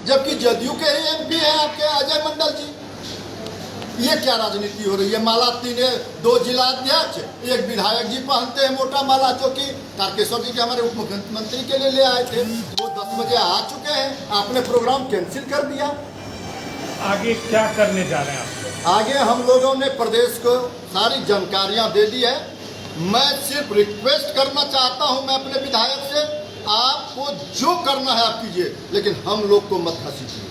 जबकि जदयू के ही एमपी हैं आपके अजय मंडल जी। ये क्या राजनीति हो रही है? माला 2 जिला अध्यक्ष, एक विधायक जी पहनते हैं मोटा माला, जो कि तारकेश्वर जी के हमारे उप मुख्यमंत्री के लिए ले आए थे। वो 10 बजे आ चुके हैं, आपने प्रोग्राम कैंसिल कर दिया। आगे क्या करने जा रहे हैं आप? आगे हम लोगों ने प्रदेश को सारी जानकारियां दे दी है। मैं सिर्फ रिक्वेस्ट करना चाहता हूं मैं अपने विधायक से, आपको जो करना है आप कीजिए, लेकिन हम लोग को मत घसीटिए।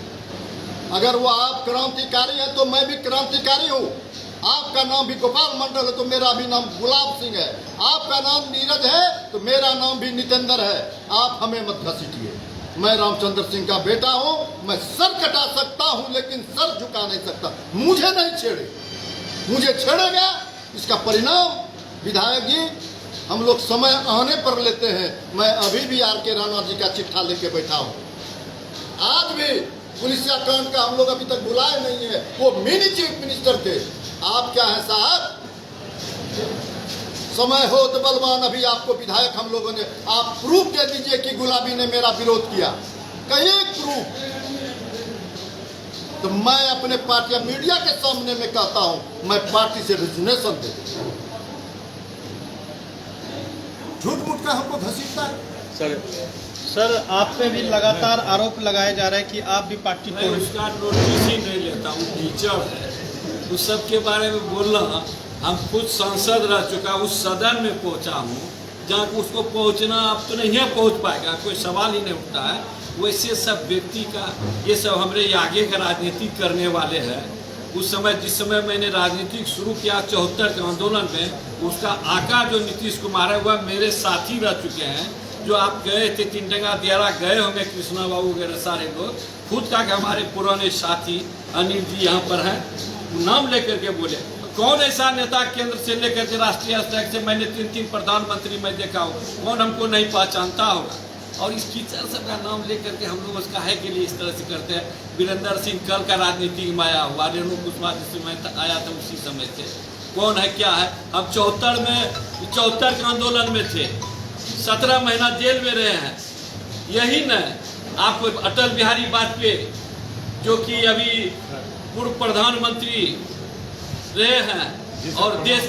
अगर वो आप क्रांतिकारी है तो मैं भी क्रांतिकारी हूँ। आपका नाम भी गोपाल मंडल है तो मेरा भी नाम गुलाब सिंह है। आपका नाम नीरज है तो मेरा नाम भी नितेंद्र है। आप हमें मत घसीटिए। मैं रामचंद्र सिंह का बेटा हूँ, मैं सर कटा सकता हूँ लेकिन सर झुका नहीं सकता। मुझे नहीं छेड़े, मुझे छेड़ेगा इसका परिणाम विधायक जी हम लोग समय आने पर लेते हैं। मैं अभी भी आर.के. राणा जी का चिट्ठा लेके बैठा हूँ। आज भी पुलिसिया कांड का हम लोग अभी तक बुलाए नहीं है। वो मिनी चीफ मिनिस्टर थे। आप क्या है साहब? समय हो तो बलवान, अभी आपको विधायक हम लोगों ने, आप प्रूफ दे दीजिए कि गुलाबी ने मेरा विरोध किया, कहीं प्रूफ। तो मैं अपने पार्टी मीडिया के सामने में कहता हूं, मैं पार्टी से रिजनेशन दे दूं। झूठ मूठ का हमको घसीटता है। सर आप पे भी लगातार आरोप लगाए जा रहे हैं कि आप भी पार्टी मैं उसका नोटिस ही नहीं लेता हूँ। टीचर है, उस सब के बारे में बोलना, हम खुद सांसद रह चुका, उस सदन में पहुँचा हूँ जहाँ उसको पहुँचना अब तो नहीं पहुँच पाएगा, कोई सवाल ही नहीं उठता है। वैसे सब व्यक्ति का, ये सब हमारे आगे का राजनीति करने वाले हैं। उस समय जिस समय मैंने राजनीति शुरू किया 74 के आंदोलन में, उसका आका जो नीतीश कुमार है वह मेरे साथी रह चुके हैं। जो आप गए थे तिनटंगा दियारा गए होंगे, कृष्णा बाबू वगैरह सारे लोग, खुद का हमारे पुराने साथी अनिल जी यहाँ पर हैं, नाम लेकर के बोले। कौन ऐसा नेता केंद्र से लेकर के राष्ट्रीय स्तर से, मैंने 3 प्रधानमंत्री मैं देखा हूँ, कौन हमको नहीं पहचानता होगा? और इस टीचर सब का नाम लेकर के हम लोग उसका है के लिए इस तरह से करते हैं। वीरेंद्र सिंह कल का राजनीति में आया हुआ, रेणु कुशवाहा जिस समय आया था उसी समय से कौन है क्या है। हम 74 के आंदोलन में थे, 17 महीना जेल में रहे हैं। यही न आपको अटल बिहारी वाजपेयी जो कि अभी पूर्व प्रधानमंत्री रहे हैं और देश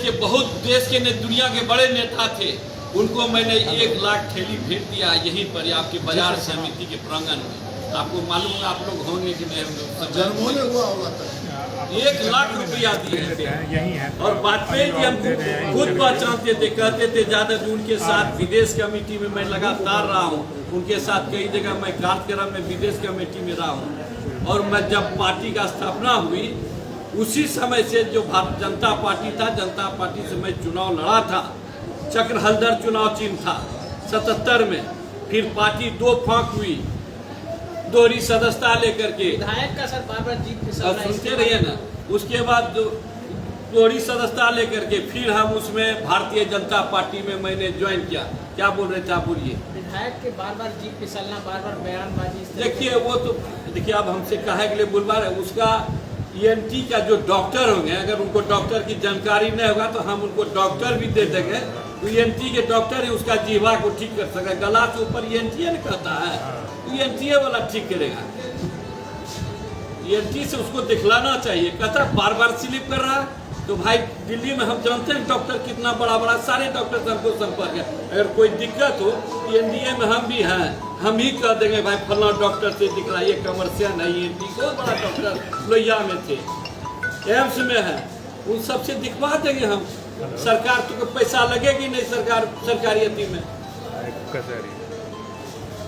के दुनिया के बड़े नेता थे, उनको मैंने 1 लाख थैली भेज दिया यहीं पर आपके बाजार समिति के प्रांगण में। आपको मालूम है, आप लोग होंगे कि नहीं, 1 लाख रुपया दिए थे। और वाजपेयी जी हम खुद पहचानते थे, कहते थे ज्यादा उनके साथ विदेश कमेटी में मैं लगातार रहा हूँ, उनके साथ कई जगह मैं कार्यक्रम में विदेश कमेटी में रहा हूँ। और मैं जब पार्टी का स्थापना हुई उसी समय से जो भारतीय जनता पार्टी था, जनता पार्टी से मैं चुनाव लड़ा था। चक्र हल्दर चुनाव चिन्ह था 77 में। फिर पार्टी 2 फांक हुई, दोहरी सदस्यता लेकर के। विधायक का सर बार-बार जीत सुनते रहिए ना। उसके बाद दोहरी सदस्यता लेकर के फिर हम उसमें भारतीय जनता पार्टी में मैंने ज्वाइन किया। क्या बोल रहे थे आप? बोलिए। विधायक के बार-बार जीत फिसलना, बार-बार बयानबाजी। देखिए वो तो देखिए अब हमसे कहे के लिए बुलवा रहे, उसका ENT का जो डॉक्टर होंगे, अगर उनको डॉक्टर की जानकारी नहीं होगा तो हम उनको डॉक्टर भी दे देंगे। तो ENT के डॉक्टर ही उसका जीवा को ठीक कर सके। गला के ऊपर ENT ने कहता है, ENT वाला ठीक करेगा। ENT से उसको दिखलाना चाहिए। कहता बार बार स्लिप कर रहा है तो भाई दिल्ली में हम जानते हैं डॉक्टर कितना बड़ा बड़ा सारे डॉक्टर से हमको संपर्क है। अगर कोई दिक्कत हो NDA में हम भी हैं, हम ही कह देंगे भाई फला डॉक्टर से दिखलाइए, कमर्शियल है ENT। बहुत बड़ा डॉक्टर लोहिया में थे, एम्स में है, उन सबसे दिखवा देंगे हम। सरकार तो पैसा लगेगी नहीं सरकारी अति में।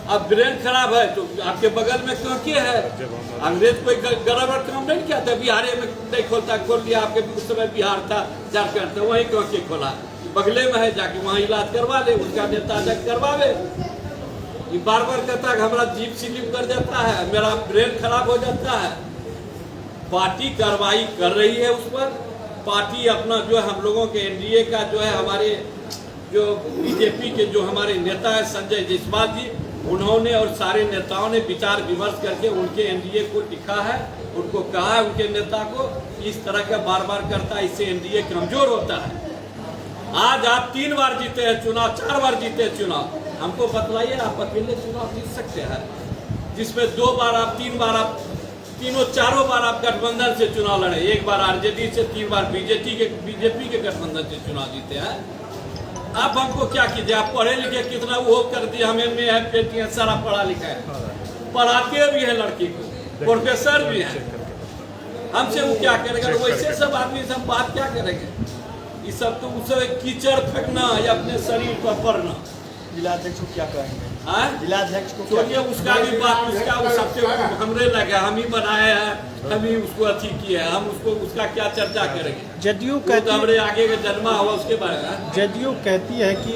अब ब्रेन खराब है तो आपके बगल में कांके है, अंग्रेज कोई गड़बड़ काम नहीं किया था। बिहार में नहीं खोलता, खोल लिया। आपके उस समय बिहार था, झारखंड था, वहीं कांके खोला, बगले में है, जाके वहाँ इलाज करवा ले, उसका नेता जाके करवावे। ये बार बार कहता है हमारा जीप स्लिप कर जाता है, मेरा ब्रेन खराब हो जाता है। पार्टी कार्रवाई कर रही है उस पर। पार्टी अपना जो है हम लोगों के NDA का जो है, हमारे जो BJP के जो हमारे नेता है संजय जायसवाल जी, उन्होंने और सारे नेताओं ने विचार विमर्श करके उनके NDA को लिखा है, उनको कहा है उनके नेता को इस तरह का बार बार करता है, इससे NDA कमजोर होता है। आज आप 3 बार जीते हैं चुनाव, 4 बार जीते हैं चुनाव, हमको बतलाइए आप अकेले चुनाव जीत सकते हैं? जिसमें 2 बार आप 3 बार आप तीनों चारों बार आप गठबंधन से चुनाव लड़े, एक बार आरजेडी से, 3 बार बीजेपी के गठबंधन से चुनाव जीते हैं। आप हमको क्या कीजिए, आप पढ़े लिखे कितना वो कर दिए, हमें में है बेटी है, सारा पढ़ा लिखा है, पढ़ाते भी है लड़की को, प्रोफेसर भी है, हमसे वो क्या करेगा? तो वैसे सब आदमी से हम बात क्या करेंगे? ये सब तो उसे कीचड़ फेंकना या अपने शरीर पर पड़ना। जिलाध्यक्ष को क्या कहेंगे? जिलाध्यक्ष को छोड़िए, उसका भी बात, उसका वो सबसे हमरे लगे, हम ही बनाए हैं, हम ही उसको अथी किए हैं, हम उसको उसका क्या चर्चा करेंगे? जदयू कहती हमरे आगे का जन्मा हुआ उसके बारे में। जदयू कहती है कि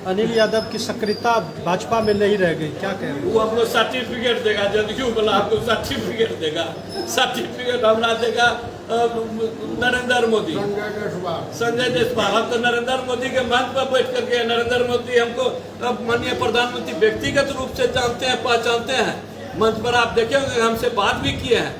अनिल यादव की सक्रियता भाजपा में नहीं रह गई, क्या कह रहे हैं? वो हमको सर्टिफिकेट देगा, जदयू वाला आपको सर्टिफिकेट देगा, सर्टिफिकेट हमरा देगा नरेंद्र मोदी, संजय जायसवाल। हम तो नरेंद्र मोदी के मंच पर बैठ करके, नरेंद्र मोदी हमको अब माननीय प्रधानमंत्री व्यक्तिगत रूप से जानते हैं, पहचानते हैं। मंच पर आप देखेंगे हमसे बात भी किए हैं।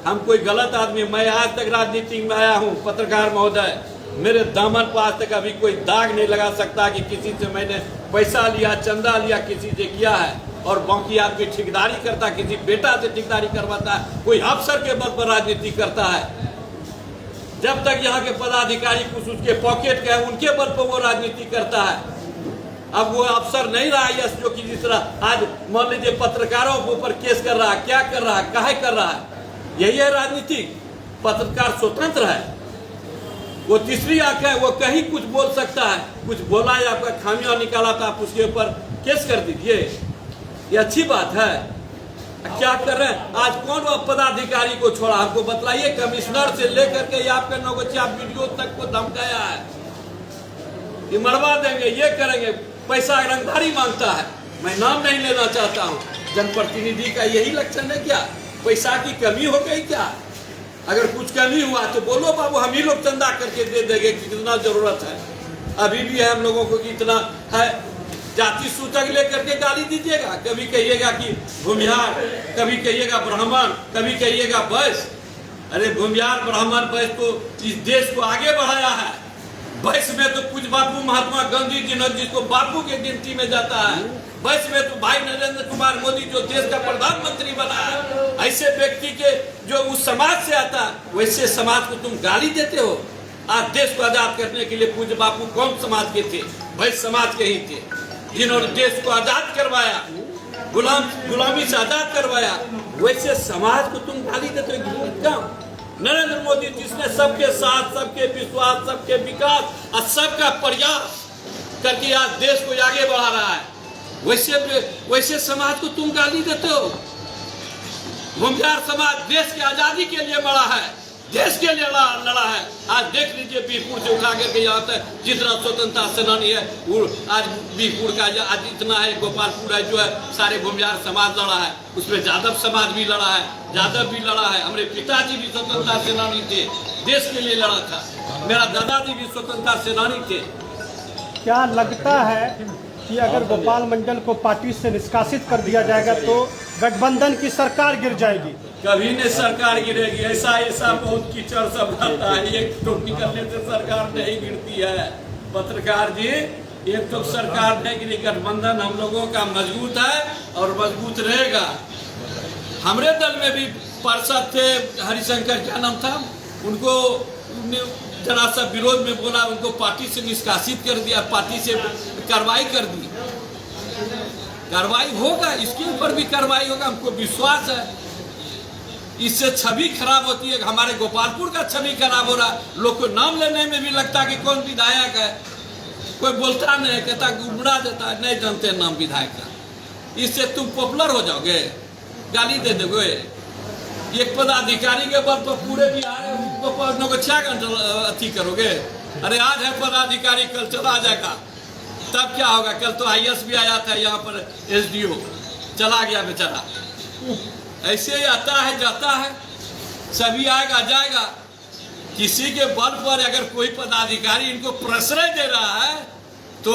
हम कोई गलत आदमी, मैं आज तक राजनीति में आया हूँ पत्रकार महोदय, मेरे दामन पर आज तक अभी कोई दाग नहीं लगा सकता कि किसी से मैंने पैसा लिया, चंदा लिया, किसी से किया है। और बाकी आदमी ठेकेदारी करता, किसी बेटा से ठेकेदारी करवाता है, कोई अफसर के बल पर राजनीति करता है। जब तक यहाँ के पदाधिकारी कुछ उसके पॉकेट के हैं, उनके बल पर वो राजनीति करता है। अब वो अफसर नहीं रहा है जो कि जिस तरह आज मान लीजिए पत्रकारों के ऊपर केस कर रहा है, क्या कर रहा है, काहे कर रहा है? यही है राजनीति। पत्रकार स्वतंत्र है, वो तीसरी आंख है, वो कहीं कुछ बोल सकता है, कुछ बोला या आपका खामियां निकाला तो आप उसके ऊपर केस कर दीजिए, ये अच्छी बात है। क्या कर रहे हैं? आज कौन वो पदाधिकारी को छोड़ा, हमको बतलाइए। कमिश्नर से लेकर के आपके नौगछिया वीडियो तक को धमकाया है, ये मरवा देंगे, ये करेंगे, पैसा रंगधारी मांगता है। मैं नाम नहीं लेना चाहता हूँ। जनप्रतिनिधि का यही लक्षण है क्या? पैसा की कमी हो गई क्या? अगर कुछ कमी हुआ तो बोलो बाबू, हम ही लोग चंदा करके दे देंगे, कितना जरूरत है। अभी भी है हम लोगों को कि इतना है। जाति सूचक लेकर के गाली दीजिएगा, कभी कहिएगा कि भूमिहार, कभी कहिएगा ब्राह्मण, कभी कहिएगा वैश्य। अरे भूमिहार, ब्राह्मण, वैश्य तो इस देश को आगे बढ़ाया है। वैश्य में तो कुछ बापू महात्मा गांधी जी ने जिसको बापू के गिनती में जाता है। वैश्य में तो भाई नरेंद्र कुमार मोदी जो देश का प्रधानमंत्री बना है। ऐसे व्यक्ति के जो उस समाज से आता, वैसे समाज को तुम गाली देते हो। आज देश को आजाद करने के लिए पूज्य बापू कौन समाज के थे? वैश्य समाज के ही थे, जिन्होंने देश को आजाद करवाया, गुलामी से आजाद करवाया। वैसे समाज को तुम गाली देते हो। नरेंद्र मोदी जिसने सबके साथ, सबके विश्वास, सबके विकास और सबका प्रयास करके आज देश को आगे बढ़ा रहा है, वैसे समाज को तुम गाली देते हो। भूमिहार समाज देश की आजादी के लिए लड़ा है, देश के लिए लड़ा है। आज देख लीजिए बीरपुर से उठा करके यहाँ तक जितना स्वतंत्रता सेनानी है, वो आज बीरपुर का आज इतना है, गोपालपुर है जो है, सारे भूमिहार समाज लड़ा है। उसमें यादव समाज भी लड़ा है, यादव भी लड़ा है। हमारे पिताजी भी स्वतंत्रता सेनानी थे, देश के लिए लड़ा था। मेरा दादाजी भी स्वतंत्रता सेनानी थे। क्या लगता है कि अगर गोपाल मंडल को पार्टी से निष्कासित कर दिया जाएगा तो गठबंधन की सरकार गिर जाएगी? कभी नहीं सरकार गिरेगी। ऐसा बहुत कीचड़ सब आता है, एक तो निकलने से सरकार नहीं गिरती है। पत्रकार जी, एक तो सरकार नहीं गिरी, गठबंधन हम लोगों का मजबूत है और मजबूत रहेगा। हमारे दल में भी पार्षद थे, हरिशंकर क्या नाम था, उनको जरा सा विरोध में बोला, उनको पार्टी से निष्कासित कर दिया, पार्टी से कार्रवाई कर दी। कार्रवाई होगा, इसके ऊपर भी कार्रवाई होगा, हमको विश्वास है। इससे छवि खराब होती है, हमारे गोपालपुर का छवि खराब हो रहा। लोग को नाम लेने में भी लगता कि कौन विधायक है, कोई बोलता नहीं, कहता गुमरा देता है, नहीं जानते नाम विधायक का। इससे तुम पॉपुलर हो जाओगे, गाली दे दोगे। एक पदाधिकारी के बल पर पूरे बिहार को 6 घंटा अथी करोगे। अरे आज है पदाधिकारी, कल चला जाएगा, तब क्या होगा? कल तो IAS भी आया था यहाँ पर, SDO चला गया बेचारा। ऐसे ही आता है जाता है, सभी आएगा जाएगा। किसी के बल पर अगर कोई पदाधिकारी इनको प्रश्रय दे रहा है तो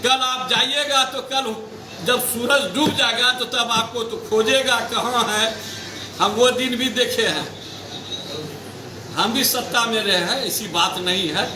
कल आप जाइएगा, तो कल जब सूरज डूब जाएगा तो तब आपको तो खोजेगा कहाँ है। हम वो दिन भी देखे हैं, हम भी सत्ता में रहे हैं, ऐसी बात नहीं है।